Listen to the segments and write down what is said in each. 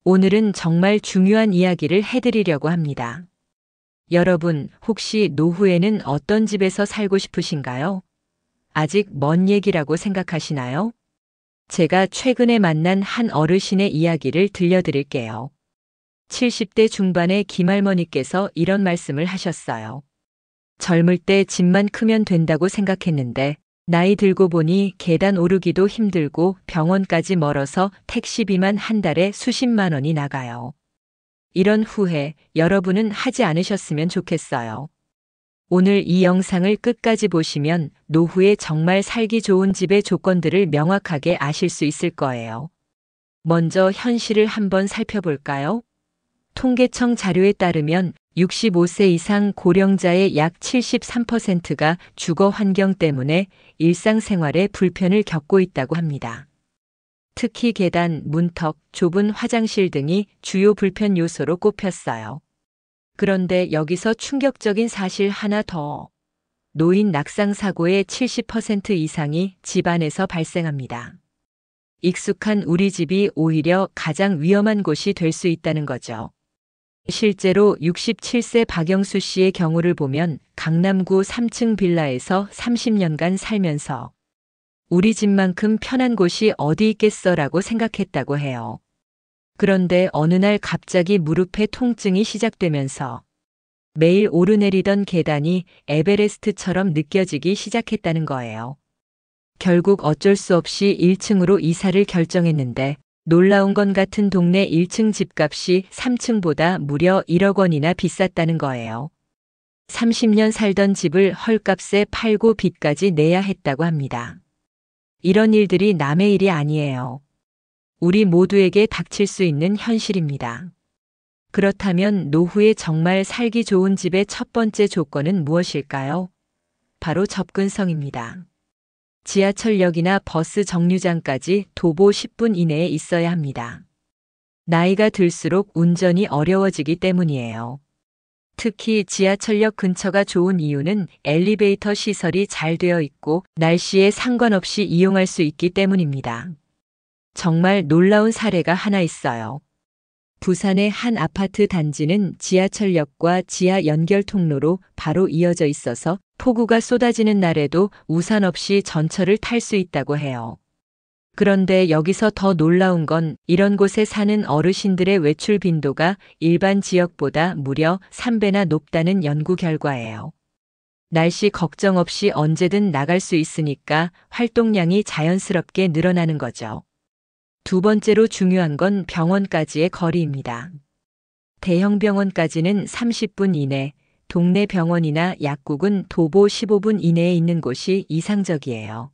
오늘은 정말 중요한 이야기를 해드리려고 합니다. 여러분, 혹시 노후에는 어떤 집에서 살고 싶으신가요? 아직 먼 얘기라고 생각하시나요? 제가 최근에 만난 한 어르신의 이야기를 들려드릴게요. 70대 중반의 김할머니께서 이런 말씀을 하셨어요. 젊을 때 집만 크면 된다고 생각했는데 나이 들고 보니 계단 오르기도 힘들고 병원까지 멀어서 택시비만 한 달에 수십만 원이 나가요. 이런 후회 여러분은 하지 않으셨으면 좋겠어요. 오늘 이 영상을 끝까지 보시면 노후에 정말 살기 좋은 집의 조건들을 명확하게 아실 수 있을 거예요. 먼저 현실을 한번 살펴볼까요? 통계청 자료에 따르면 65세 이상 고령자의 약 73%가 주거 환경 때문에 일상생활에 불편을 겪고 있다고 합니다. 특히 계단, 문턱, 좁은 화장실 등이 주요 불편 요소로 꼽혔어요. 그런데 여기서 충격적인 사실 하나 더. 노인 낙상 사고의 70% 이상이 집 안에서 발생합니다. 익숙한 우리 집이 오히려 가장 위험한 곳이 될 수 있다는 거죠. 실제로 67세 박영수 씨의 경우를 보면 강남구 3층 빌라에서 30년간 살면서 우리 집만큼 편한 곳이 어디 있겠어라고 생각했다고 해요. 그런데 어느 날 갑자기 무릎에 통증이 시작되면서 매일 오르내리던 계단이 에베레스트처럼 느껴지기 시작했다는 거예요. 결국 어쩔 수 없이 1층으로 이사를 결정했는데 놀라운 건 같은 동네 1층 집값이 3층보다 무려 1억 원이나 비쌌다는 거예요. 30년 살던 집을 헐값에 팔고 빚까지 내야 했다고 합니다. 이런 일들이 남의 일이 아니에요. 우리 모두에게 닥칠 수 있는 현실입니다. 그렇다면 노후에 정말 살기 좋은 집의 첫 번째 조건은 무엇일까요? 바로 접근성입니다. 지하철역이나 버스 정류장까지 도보 10분 이내에 있어야 합니다. 나이가 들수록 운전이 어려워지기 때문이에요. 특히 지하철역 근처가 좋은 이유는 엘리베이터 시설이 잘 되어 있고 날씨에 상관없이 이용할 수 있기 때문입니다. 정말 놀라운 사례가 하나 있어요. 부산의 한 아파트 단지는 지하철역과 지하 연결 통로로 바로 이어져 있어서 폭우가 쏟아지는 날에도 우산 없이 전철을 탈 수 있다고 해요. 그런데 여기서 더 놀라운 건 이런 곳에 사는 어르신들의 외출 빈도가 일반 지역보다 무려 3배나 높다는 연구 결과예요. 날씨 걱정 없이 언제든 나갈 수 있으니까 활동량이 자연스럽게 늘어나는 거죠. 두 번째로 중요한 건 병원까지의 거리입니다. 대형 병원까지는 30분 이내, 동네 병원이나 약국은 도보 15분 이내에 있는 곳이 이상적이에요.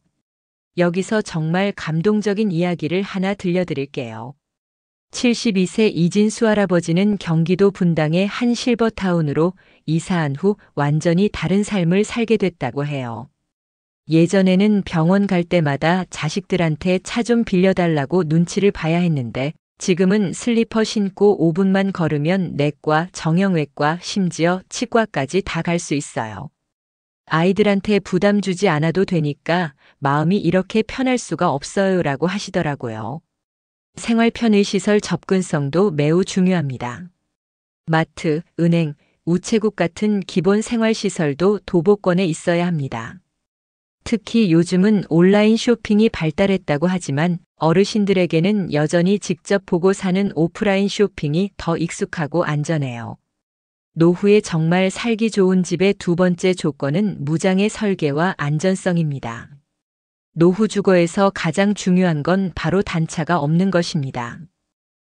여기서 정말 감동적인 이야기를 하나 들려드릴게요. 72세 이진수 할아버지는 경기도 분당의 한 실버타운으로 이사한 후 완전히 다른 삶을 살게 됐다고 해요. 예전에는 병원 갈 때마다 자식들한테 차 좀 빌려달라고 눈치를 봐야 했는데 지금은 슬리퍼 신고 5분만 걸으면 내과, 정형외과, 심지어 치과까지 다 갈 수 있어요. 아이들한테 부담 주지 않아도 되니까 마음이 이렇게 편할 수가 없어요라고 하시더라고요. 생활 편의시설 접근성도 매우 중요합니다. 마트, 은행, 우체국 같은 기본 생활시설도 도보권에 있어야 합니다. 특히 요즘은 온라인 쇼핑이 발달했다고 하지만 어르신들에게는 여전히 직접 보고 사는 오프라인 쇼핑이 더 익숙하고 안전해요. 노후에 정말 살기 좋은 집의 두 번째 조건은 무장의 설계와 안전성입니다. 노후 주거에서 가장 중요한 건 바로 단차가 없는 것입니다.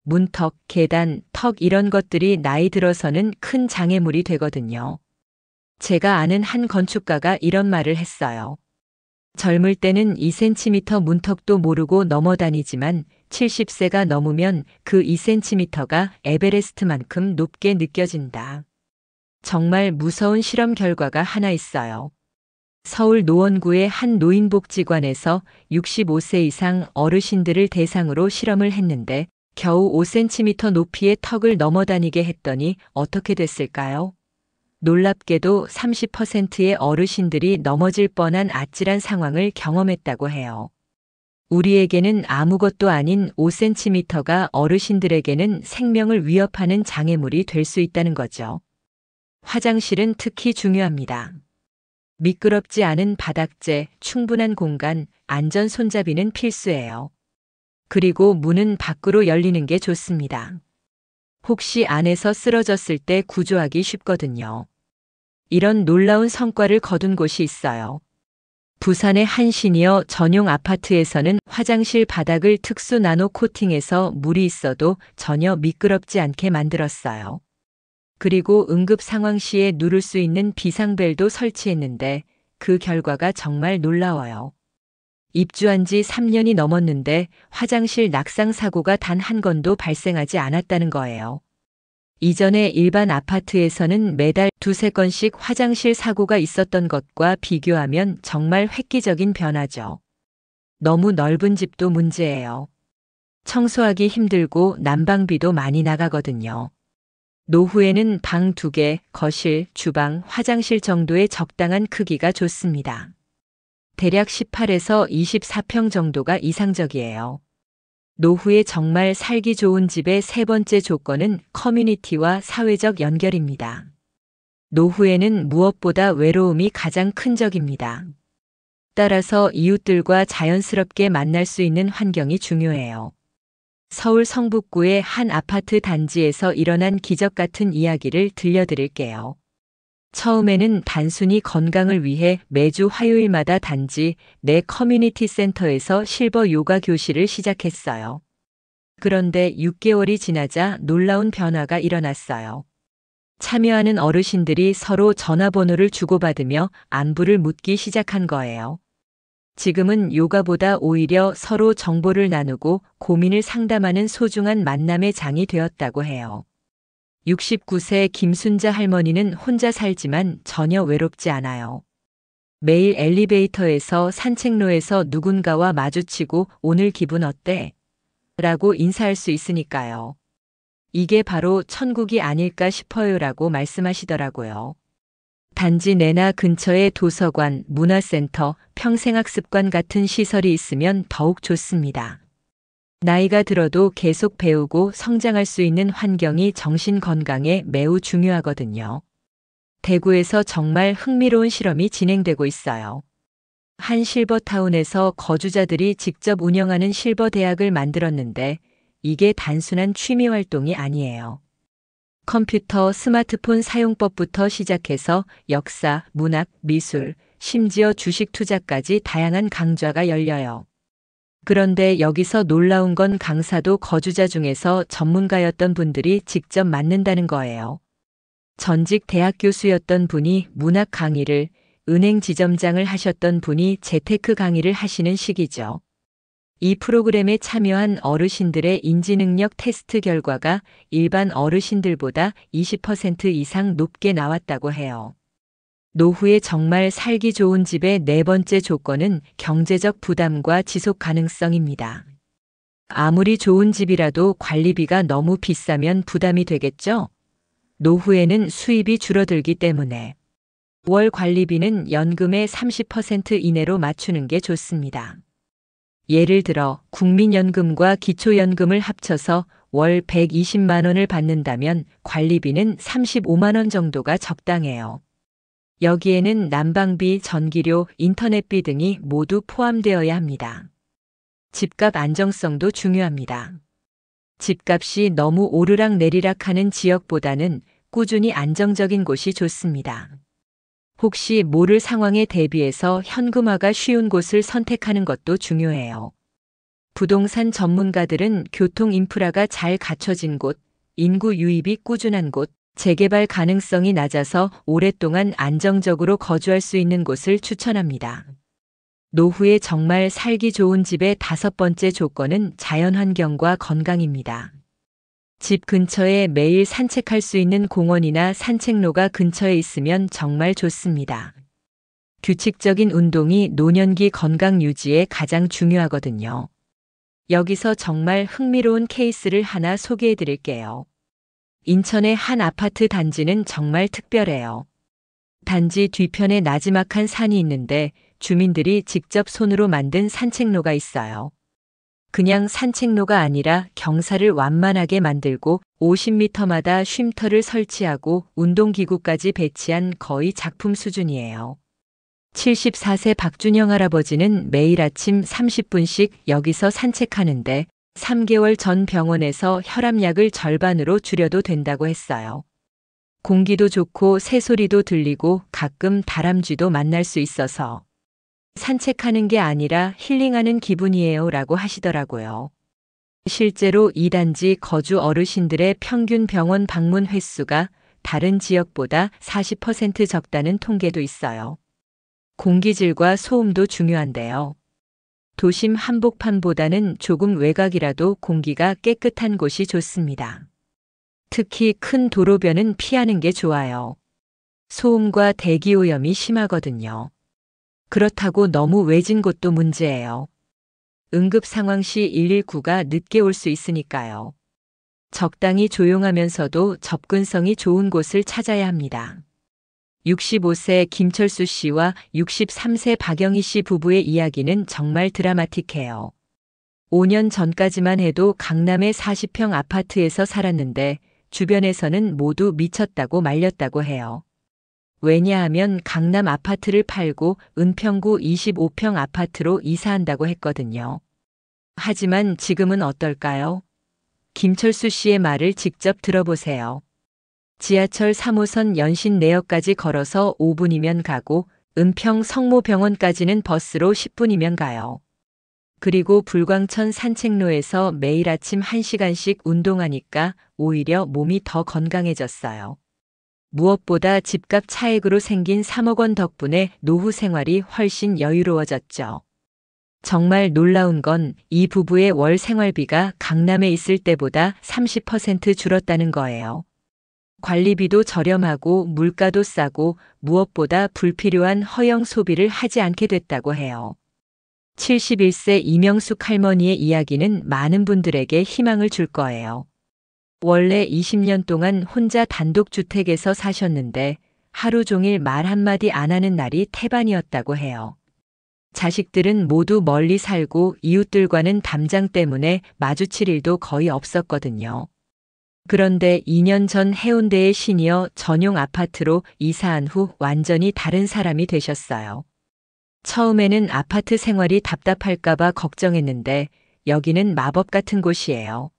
문턱, 계단, 턱 이런 것들이 나이 들어서는 큰 장애물이 되거든요. 제가 아는 한 건축가가 이런 말을 했어요. 젊을 때는 2cm 문턱도 모르고 넘어다니지만 70세가 넘으면 그 2cm가 에베레스트만큼 높게 느껴진다. 정말 무서운 실험 결과가 하나 있어요. 서울 노원구의 한 노인복지관에서 65세 이상 어르신들을 대상으로 실험을 했는데 겨우 5cm 높이의 턱을 넘어다니게 했더니 어떻게 됐을까요? 놀랍게도 30%의 어르신들이 넘어질 뻔한 아찔한 상황을 경험했다고 해요. 우리에게는 아무것도 아닌 5cm가 어르신들에게는 생명을 위협하는 장애물이 될 수 있다는 거죠. 화장실은 특히 중요합니다. 미끄럽지 않은 바닥재, 충분한 공간, 안전 손잡이는 필수예요. 그리고 문은 밖으로 열리는 게 좋습니다. 혹시 안에서 쓰러졌을 때 구조하기 쉽거든요. 이런 놀라운 성과를 거둔 곳이 있어요. 부산의 한 시니어 전용 아파트에서는 화장실 바닥을 특수 나노 코팅해서 물이 있어도 전혀 미끄럽지 않게 만들었어요. 그리고 응급 상황 시에 누를 수 있는 비상벨도 설치했는데 그 결과가 정말 놀라워요. 입주한 지 3년이 넘었는데 화장실 낙상 사고가 단 한 건도 발생하지 않았다는 거예요. 이전에 일반 아파트에서는 매달 두세 건씩 화장실 사고가 있었던 것과 비교하면 정말 획기적인 변화죠. 너무 넓은 집도 문제예요. 청소하기 힘들고 난방비도 많이 나가거든요. 노후에는 방 2개, 거실, 주방, 화장실 정도의 적당한 크기가 좋습니다. 대략 18에서 24평 정도가 이상적이에요. 노후에 정말 살기 좋은 집의 세 번째 조건은 커뮤니티와 사회적 연결입니다. 노후에는 무엇보다 외로움이 가장 큰 적입니다. 따라서 이웃들과 자연스럽게 만날 수 있는 환경이 중요해요. 서울 성북구의 한 아파트 단지에서 일어난 기적 같은 이야기를 들려드릴게요. 처음에는 단순히 건강을 위해 매주 화요일마다 단지 내 커뮤니티 센터에서 실버 요가 교실을 시작했어요. 그런데 6개월이 지나자 놀라운 변화가 일어났어요. 참여하는 어르신들이 서로 전화번호를 주고받으며 안부를 묻기 시작한 거예요. 지금은 요가보다 오히려 서로 정보를 나누고 고민을 상담하는 소중한 만남의 장이 되었다고 해요. 69세 김순자 할머니는 혼자 살지만 전혀 외롭지 않아요. 매일 엘리베이터에서 산책로에서 누군가와 마주치고 오늘 기분 어때? 라고 인사할 수 있으니까요. 이게 바로 천국이 아닐까 싶어요라고 말씀하시더라고요. 단지 내나 근처에 도서관, 문화센터, 평생학습관 같은 시설이 있으면 더욱 좋습니다. 나이가 들어도 계속 배우고 성장할 수 있는 환경이 정신 건강에 매우 중요하거든요. 대구에서 정말 흥미로운 실험이 진행되고 있어요. 한 실버타운에서 거주자들이 직접 운영하는 실버 대학을 만들었는데 이게 단순한 취미 활동이 아니에요. 컴퓨터, 스마트폰 사용법부터 시작해서 역사, 문학, 미술, 심지어 주식 투자까지 다양한 강좌가 열려요. 그런데 여기서 놀라운 건 강사도 거주자 중에서 전문가였던 분들이 직접 맡는다는 거예요. 전직 대학 교수였던 분이 문학 강의를, 은행 지점장을 하셨던 분이 재테크 강의를 하시는 식이죠. 이 프로그램에 참여한 어르신들의 인지능력 테스트 결과가 일반 어르신들보다 20% 이상 높게 나왔다고 해요. 노후에 정말 살기 좋은 집의 네 번째 조건은 경제적 부담과 지속 가능성입니다. 아무리 좋은 집이라도 관리비가 너무 비싸면 부담이 되겠죠? 노후에는 수입이 줄어들기 때문에 월 관리비는 연금의 30% 이내로 맞추는 게 좋습니다. 예를 들어 국민연금과 기초연금을 합쳐서 월 120만 원을 받는다면 관리비는 35만 원 정도가 적당해요. 여기에는 난방비, 전기료, 인터넷비 등이 모두 포함되어야 합니다. 집값 안정성도 중요합니다. 집값이 너무 오르락내리락하는 지역보다는 꾸준히 안정적인 곳이 좋습니다. 혹시 모를 상황에 대비해서 현금화가 쉬운 곳을 선택하는 것도 중요해요. 부동산 전문가들은 교통 인프라가 잘 갖춰진 곳, 인구 유입이 꾸준한 곳, 재개발 가능성이 낮아서 오랫동안 안정적으로 거주할 수 있는 곳을 추천합니다. 노후에 정말 살기 좋은 집의 다섯 번째 조건은 자연환경과 건강입니다. 집 근처에 매일 산책할 수 있는 공원이나 산책로가 근처에 있으면 정말 좋습니다. 규칙적인 운동이 노년기 건강 유지에 가장 중요하거든요. 여기서 정말 흥미로운 케이스를 하나 소개해 드릴게요. 인천의 한 아파트 단지는 정말 특별해요. 단지 뒤편에 나지막한 산이 있는데 주민들이 직접 손으로 만든 산책로가 있어요. 그냥 산책로가 아니라 경사를 완만하게 만들고 50m마다 쉼터를 설치하고 운동기구까지 배치한 거의 작품 수준이에요. 74세 박준영 할아버지는 매일 아침 30분씩 여기서 산책하는데 3개월 전 병원에서 혈압약을 절반으로 줄여도 된다고 했어요. 공기도 좋고 새소리도 들리고 가끔 다람쥐도 만날 수 있어서 산책하는 게 아니라 힐링하는 기분이에요 라고 하시더라고요. 실제로 이 단지 거주 어르신들의 평균 병원 방문 횟수가 다른 지역보다 40% 적다는 통계도 있어요. 공기질과 소음도 중요한데요. 도심 한복판보다는 조금 외곽이라도 공기가 깨끗한 곳이 좋습니다. 특히 큰 도로변은 피하는 게 좋아요. 소음과 대기오염이 심하거든요. 그렇다고 너무 외진 곳도 문제예요. 응급 상황 시 119가 늦게 올 수 있으니까요. 적당히 조용하면서도 접근성이 좋은 곳을 찾아야 합니다. 65세 김철수 씨와 63세 박영희 씨 부부의 이야기는 정말 드라마틱해요. 5년 전까지만 해도 강남의 40평 아파트에서 살았는데 주변에서는 모두 미쳤다고 말렸다고 해요. 왜냐하면 강남 아파트를 팔고 은평구 25평 아파트로 이사한다고 했거든요. 하지만 지금은 어떨까요? 김철수 씨의 말을 직접 들어보세요. 지하철 3호선 연신내역까지 걸어서 5분이면 가고 은평 성모병원까지는 버스로 10분이면 가요. 그리고 불광천 산책로에서 매일 아침 1시간씩 운동하니까 오히려 몸이 더 건강해졌어요. 무엇보다 집값 차익으로 생긴 3억 원 덕분에 노후 생활이 훨씬 여유로워졌죠. 정말 놀라운 건 이 부부의 월 생활비가 강남에 있을 때보다 30% 줄었다는 거예요. 관리비도 저렴하고 물가도 싸고 무엇보다 불필요한 허영 소비를 하지 않게 됐다고 해요. 71세 이명숙 할머니의 이야기는 많은 분들에게 희망을 줄 거예요. 원래 20년 동안 혼자 단독주택에서 사셨는데 하루 종일 말 한마디 안 하는 날이 태반이었다고 해요. 자식들은 모두 멀리 살고 이웃들과는 담장 때문에 마주칠 일도 거의 없었거든요. 그런데 2년 전 해운대의 시니어 전용 아파트로 이사한 후 완전히 다른 사람이 되셨어요. 처음에는 아파트 생활이 답답할까봐 걱정했는데 여기는 마법 같은 곳이에요.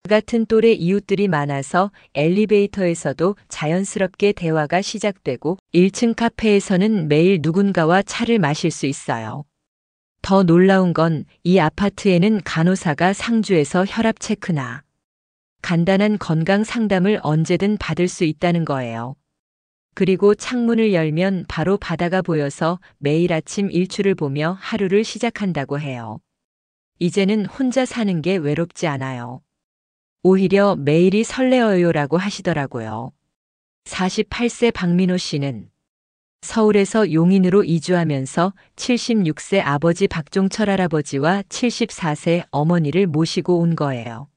같은 또래 이웃들이 많아서 엘리베이터에서도 자연스럽게 대화가 시작되고 1층 카페에서는 매일 누군가와 차를 마실 수 있어요. 더 놀라운 건 이 아파트에는 간호사가 상주해서 혈압 체크나 간단한 건강 상담을 언제든 받을 수 있다는 거예요. 그리고 창문을 열면 바로 바다가 보여서 매일 아침 일출을 보며 하루를 시작한다고 해요. 이제는 혼자 사는 게 외롭지 않아요. 오히려 매일이 설레어요라고 하시더라고요. 48세 박민호 씨는 서울에서 용인으로 이주하면서 76세 아버지 박종철 할아버지와 74세 어머니를 모시고 온 거예요.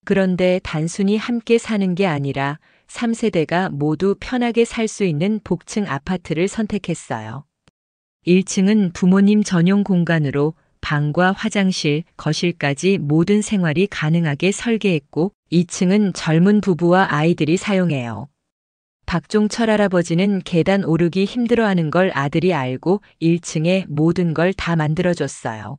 그런데 단순히 함께 사는 게 아니라 3세대가 모두 편하게 살 수 있는 복층 아파트를 선택했어요. 1층은 부모님 전용 공간으로 방과 화장실, 거실까지 모든 생활이 가능하게 설계했고 2층은 젊은 부부와 아이들이 사용해요. 박종철 할아버지는 계단 오르기 힘들어하는 걸 아들이 알고 1층에 모든 걸 다 만들어줬어요.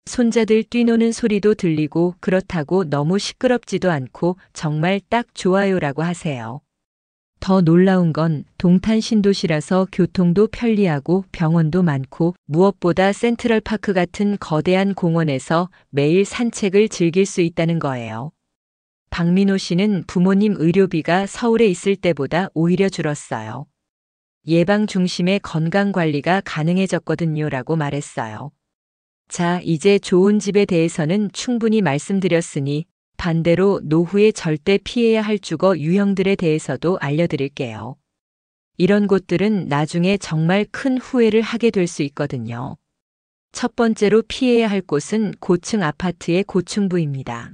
손자들 뛰노는 소리도 들리고 그렇다고 너무 시끄럽지도 않고 정말 딱 좋아요라고 하세요. 더 놀라운 건 동탄 신도시라서 교통도 편리하고 병원도 많고 무엇보다 센트럴파크 같은 거대한 공원에서 매일 산책을 즐길 수 있다는 거예요. 박민호 씨는 부모님 의료비가 서울에 있을 때보다 오히려 줄었어요. 예방 중심의 건강관리가 가능해졌거든요 라고 말했어요. 자, 이제 좋은 집에 대해서는 충분히 말씀드렸으니 반대로 노후에 절대 피해야 할 주거 유형들에 대해서도 알려드릴게요. 이런 곳들은 나중에 정말 큰 후회를 하게 될 수 있거든요. 첫 번째로 피해야 할 곳은 고층 아파트의 고층부입니다.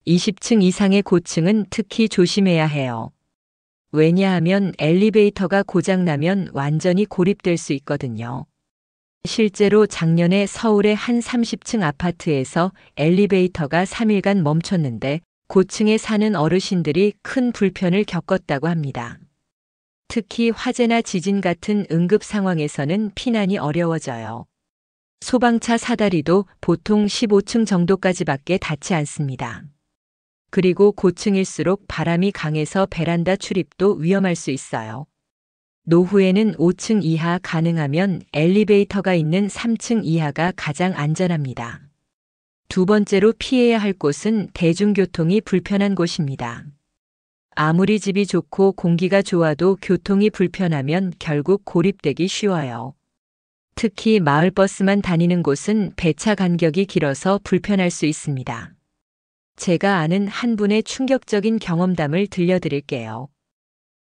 20층 이상의 고층은 특히 조심해야 해요. 왜냐하면 엘리베이터가 고장나면 완전히 고립될 수 있거든요. 실제로 작년에 서울의 한 30층 아파트에서 엘리베이터가 3일간 멈췄는데 고층에 사는 어르신들이 큰 불편을 겪었다고 합니다. 특히 화재나 지진 같은 응급 상황에서는 피난이 어려워져요. 소방차 사다리도 보통 15층 정도까지밖에 닿지 않습니다. 그리고 고층일수록 바람이 강해서 베란다 출입도 위험할 수 있어요. 노후에는 5층 이하 가능하면 엘리베이터가 있는 3층 이하가 가장 안전합니다. 두 번째로 피해야 할 곳은 대중교통이 불편한 곳입니다. 아무리 집이 좋고 공기가 좋아도 교통이 불편하면 결국 고립되기 쉬워요. 특히 마을버스만 다니는 곳은 배차 간격이 길어서 불편할 수 있습니다. 제가 아는 한 분의 충격적인 경험담을 들려드릴게요.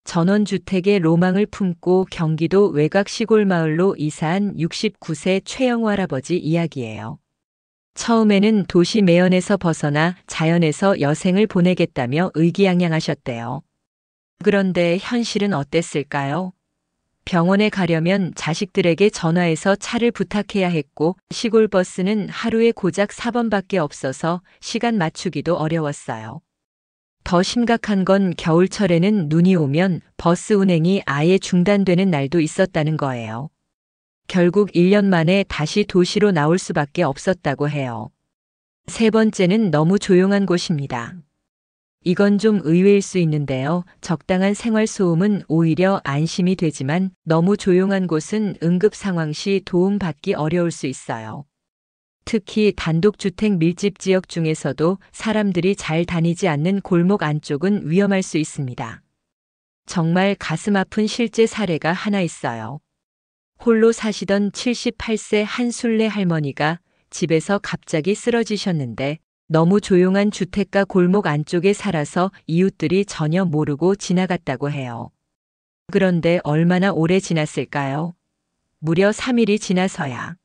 전원주택의 로망을 품고 경기도 외곽 시골 마을로 이사한 69세 최영우 할아버지 이야기예요. 처음에는 도시 매연에서 벗어나 자연에서 여생을 보내겠다며 의기양양하셨대요. 그런데 현실은 어땠을까요? 병원에 가려면 자식들에게 전화해서 차를 부탁해야 했고 시골 버스는 하루에 고작 4번밖에 없어서 시간 맞추기도 어려웠어요. 더 심각한 건 겨울철에는 눈이 오면 버스 운행이 아예 중단되는 날도 있었다는 거예요. 결국 1년 만에 다시 도시로 나올 수밖에 없었다고 해요. 세 번째는 너무 조용한 곳입니다. 이건 좀 의외일 수 있는데요. 적당한 생활소음은 오히려 안심이 되지만 너무 조용한 곳은 응급 상황 시 도움받기 어려울 수 있어요. 특히 단독주택 밀집 지역 중에서도 사람들이 잘 다니지 않는 골목 안쪽은 위험할 수 있습니다. 정말 가슴 아픈 실제 사례가 하나 있어요. 홀로 사시던 78세 한 순례 할머니가 집에서 갑자기 쓰러지셨는데 너무 조용한 주택가 골목 안쪽에 살아서 이웃들이 전혀 모르고 지나갔다고 해요. 그런데 얼마나 오래 지났을까요? 무려 3일이 지나서야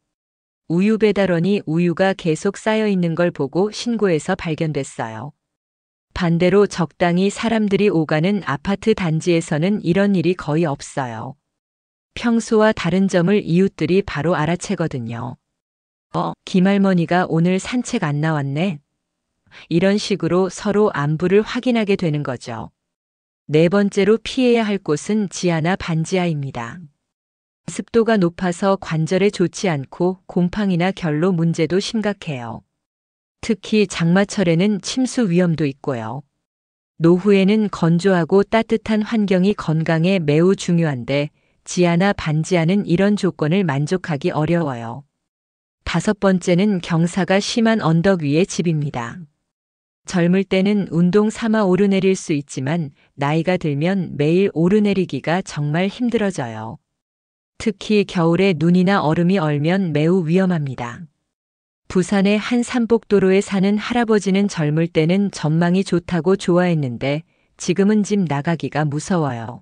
우유 배달원이 우유가 계속 쌓여 있는 걸 보고 신고해서 발견됐어요. 반대로 적당히 사람들이 오가는 아파트 단지에서는 이런 일이 거의 없어요. 평소와 다른 점을 이웃들이 바로 알아채거든요. 김할머니가 오늘 산책 안 나왔네. 이런 식으로 서로 안부를 확인하게 되는 거죠. 네 번째로 피해야 할 곳은 지하나 반지하입니다. 습도가 높아서 관절에 좋지 않고 곰팡이나 결로 문제도 심각해요. 특히 장마철에는 침수 위험도 있고요. 노후에는 건조하고 따뜻한 환경이 건강에 매우 중요한데 지하나 반지하는 이런 조건을 만족하기 어려워요. 다섯 번째는 경사가 심한 언덕 위의 집입니다. 젊을 때는 운동 삼아 오르내릴 수 있지만 나이가 들면 매일 오르내리기가 정말 힘들어져요. 특히 겨울에 눈이나 얼음이 얼면 매우 위험합니다. 부산의 한 산복도로에 사는 할아버지는 젊을 때는 전망이 좋다고 좋아했는데 지금은 집 나가기가 무서워요.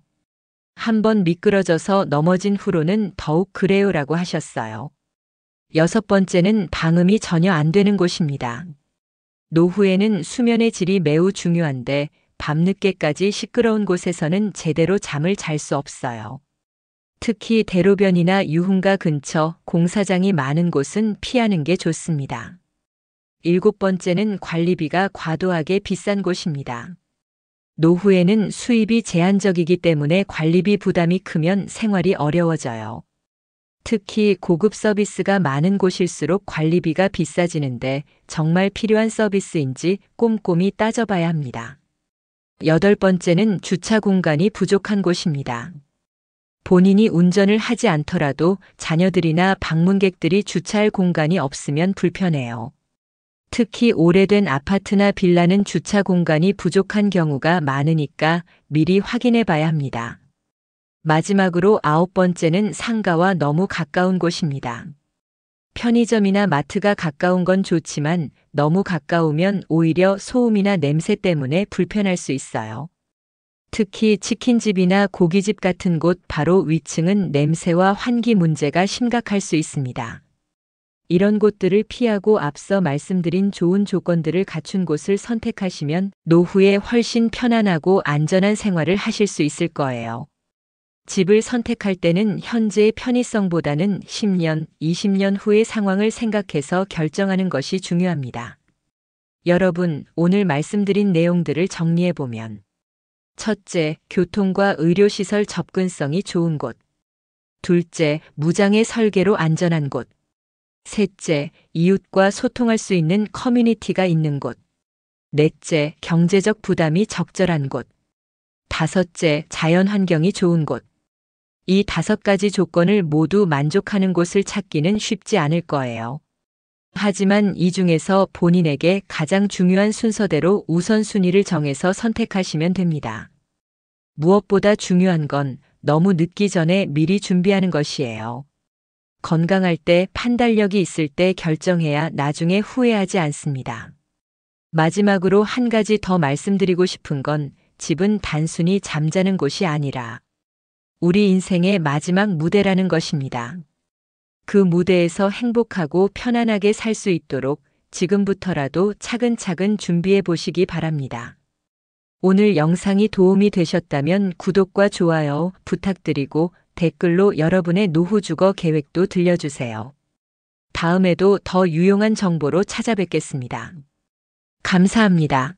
한번 미끄러져서 넘어진 후로는 더욱 그래요라고 하셨어요. 여섯 번째는 방음이 전혀 안 되는 곳입니다. 노후에는 수면의 질이 매우 중요한데 밤늦게까지 시끄러운 곳에서는 제대로 잠을 잘 수 없어요. 특히 대로변이나 유흥가 근처 공사장이 많은 곳은 피하는 게 좋습니다. 일곱 번째는 관리비가 과도하게 비싼 곳입니다. 노후에는 수입이 제한적이기 때문에 관리비 부담이 크면 생활이 어려워져요. 특히 고급 서비스가 많은 곳일수록 관리비가 비싸지는데 정말 필요한 서비스인지 꼼꼼히 따져봐야 합니다. 여덟 번째는 주차 공간이 부족한 곳입니다. 본인이 운전을 하지 않더라도 자녀들이나 방문객들이 주차할 공간이 없으면 불편해요. 특히 오래된 아파트나 빌라는 주차 공간이 부족한 경우가 많으니까 미리 확인해 봐야 합니다. 마지막으로 아홉 번째는 상가와 너무 가까운 곳입니다. 편의점이나 마트가 가까운 건 좋지만 너무 가까우면 오히려 소음이나 냄새 때문에 불편할 수 있어요. 특히 치킨집이나 고깃집 같은 곳 바로 위층은 냄새와 환기 문제가 심각할 수 있습니다. 이런 곳들을 피하고 앞서 말씀드린 좋은 조건들을 갖춘 곳을 선택하시면 노후에 훨씬 편안하고 안전한 생활을 하실 수 있을 거예요. 집을 선택할 때는 현재의 편의성보다는 10년, 20년 후의 상황을 생각해서 결정하는 것이 중요합니다. 여러분, 오늘 말씀드린 내용들을 정리해보면 첫째, 교통과 의료시설 접근성이 좋은 곳. 둘째, 무장의 설계로 안전한 곳. 셋째, 이웃과 소통할 수 있는 커뮤니티가 있는 곳. 넷째, 경제적 부담이 적절한 곳. 다섯째, 자연 환경이 좋은 곳. 이 5가지 조건을 모두 만족하는 곳을 찾기는 쉽지 않을 거예요. 하지만 이 중에서 본인에게 가장 중요한 순서대로 우선순위를 정해서 선택하시면 됩니다. 무엇보다 중요한 건 너무 늦기 전에 미리 준비하는 것이에요. 건강할 때, 판단력이 있을 때 결정해야 나중에 후회하지 않습니다. 마지막으로 한 가지 더 말씀드리고 싶은 건 집은 단순히 잠자는 곳이 아니라 우리 인생의 마지막 무대라는 것입니다. 그 무대에서 행복하고 편안하게 살 수 있도록 지금부터라도 차근차근 준비해 보시기 바랍니다. 오늘 영상이 도움이 되셨다면 구독과 좋아요 부탁드리고 댓글로 여러분의 노후 주거 계획도 들려주세요. 다음에도 더 유용한 정보로 찾아뵙겠습니다. 감사합니다.